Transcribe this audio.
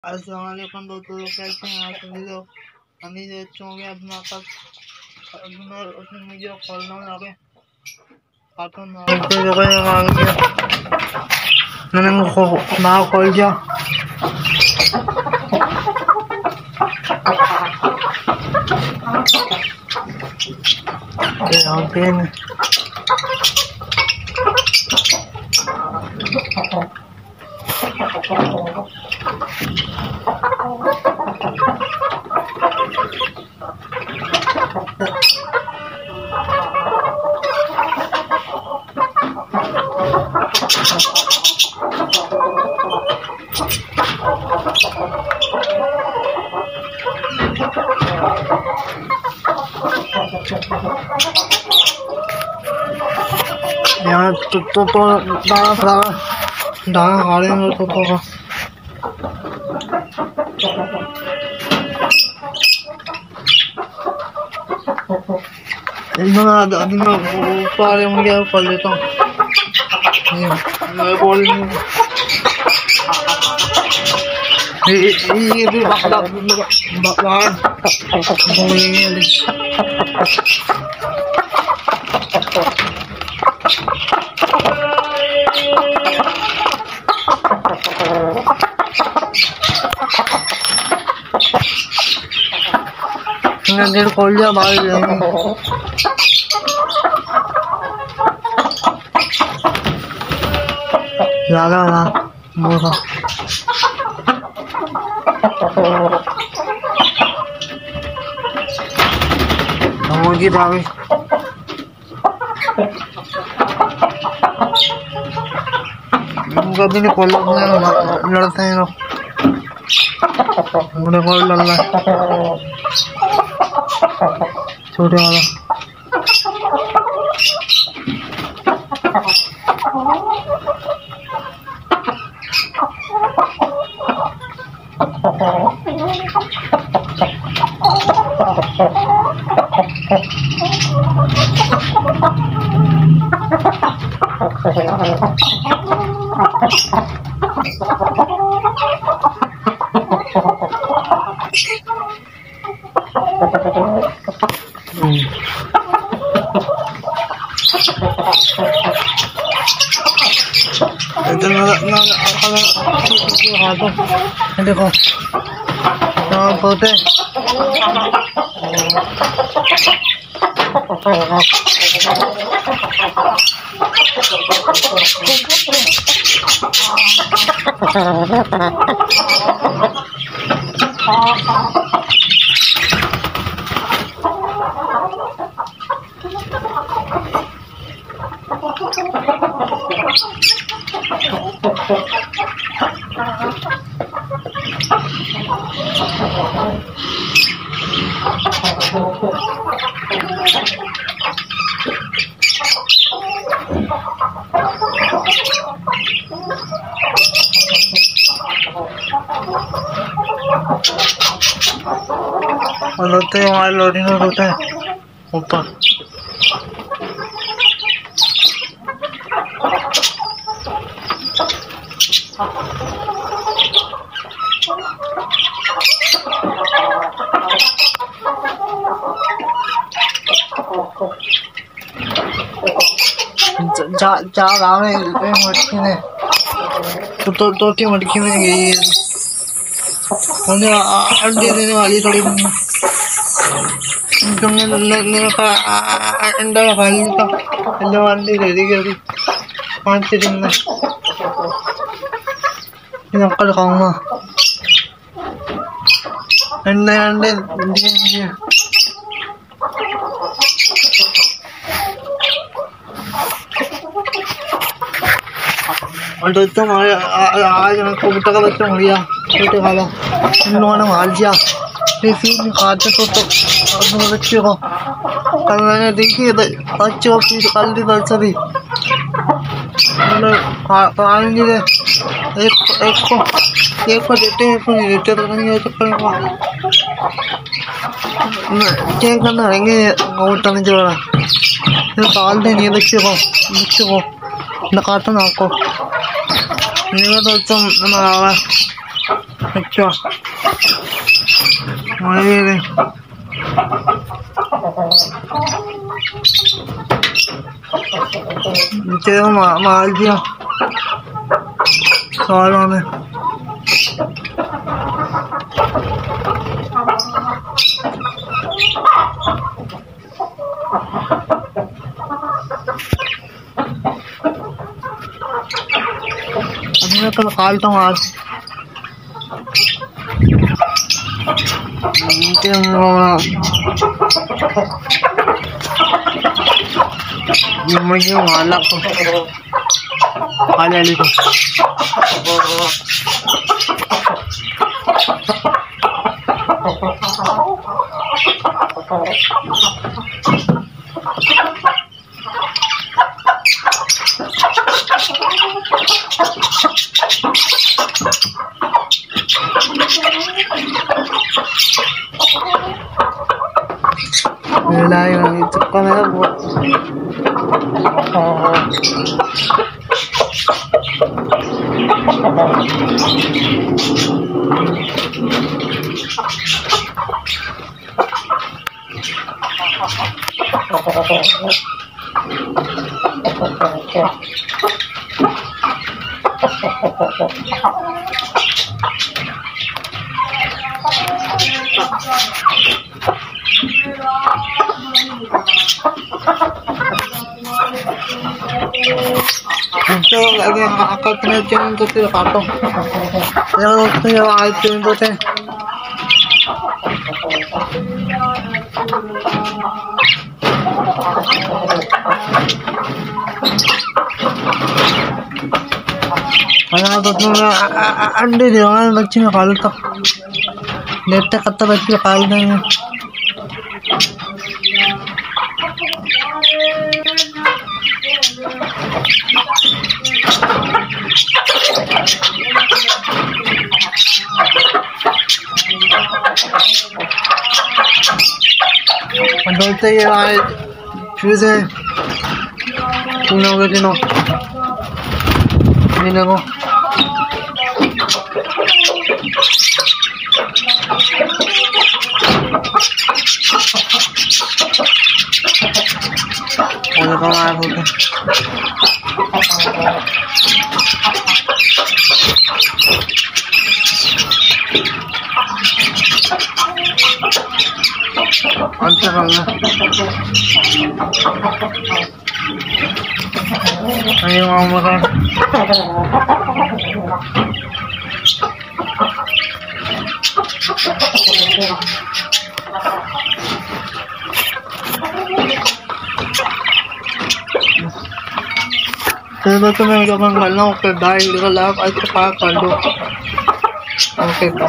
अस्सलाम वालेकुम दोस्तों, कैसे हैं आप सभी लोग। अभी देखते होंगे अपना कल मुझे खोलना लगे मैंने ना खोल दिया। यहाँ तो दाना खा रहे हैं तो का सारे मुझे कर लेता हूँ। ये भी गेट खोल दिया बाहर ज्यादा ना बोला मुझे भाभी कभी नहीं खोल लड़ते हैं लोग बड़े खोल लड़ रहा है छोटे वाला देखो बोलते लोटे हमारे लोडिंग में होते हैं ऊपर जा गाँव में मटकी में तो की मटकी में गई है अंडे देने वाली थोड़ी तुमने अंडा खा लिया था अंडे दे दी गई 5 दिन में कल खाऊंगा अंडे दिए और दोस्तों हमारे आज कबूतर का बच्चा मर गया छोटे वाला इन लोगों ने मार दिया फिर खाते तो अपने बच्चे को कल मैंने देखी बच्चे को फिर कल भी बल सभी पाएंगे एक को देते हैं एक को नहीं देते तो नहीं हो सकता क्या करना रहेंगे कबूतर ने जोड़ा फिर पाल देंगे बच्चे को नकाता ना आपको दोस्तों अच्छा वही नीचे मार दिया सालों में। अभी मैं कल खालता हूँ आज मुझे माला को खाली को चक्का मेरा lagi akal penelitian untuk tidak patung yang waktu yang itu untuk teh karena betul ande dia bacanya kalau tak neta kata baca kalau nih बोलते हैं चूज़ है तुम लोग के नो नहीं लगो और कौन आया होता अच्छा करना अरे मामा का तो मैं जब मैं करना हूँ फिर डाई निकल आप ऐसे पार कर दो ओके तो